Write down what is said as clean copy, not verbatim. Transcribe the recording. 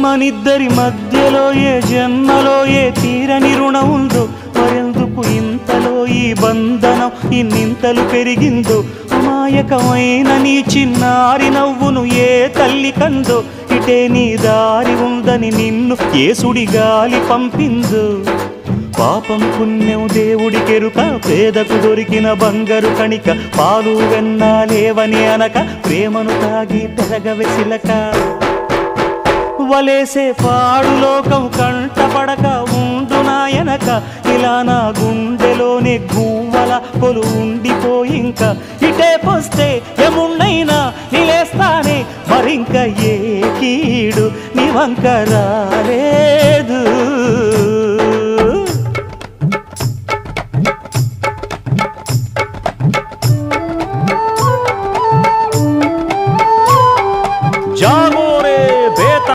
మనిద్దరి మధ్యలో ఏ జన్మలో ఏ తీరని రుణం ఉందో, మరెందుకు ఇంతలో ఈ బంధనం ఇన్నింతలు పెరిగిందో, అమాయకమైన నీ చిన్నారి నవ్వును ఏ తల్లి కందో, ఇటే నీ దారి ఉందని నిన్ను ఏ సుడి గాలి పంపిందో. పాపం పుణ్యం దేవుడికెరుక, పేదకు దొరికిన బంగారు కణిక, పాలు వెన్నాలేవని అనక ప్రేమను తాగి పెరగవెసిలక. వలేసే పాడు లోకం కంటపడక ఉండు నాయనక, ఇలా నా గుండెలోనే గువ్వల కొలు ఉండిపోయింక. ఇటే పోస్తే ఎమున్నైనా నిలేస్తానే, మరింక ఏ కీడు నీ వంక రాలేదు.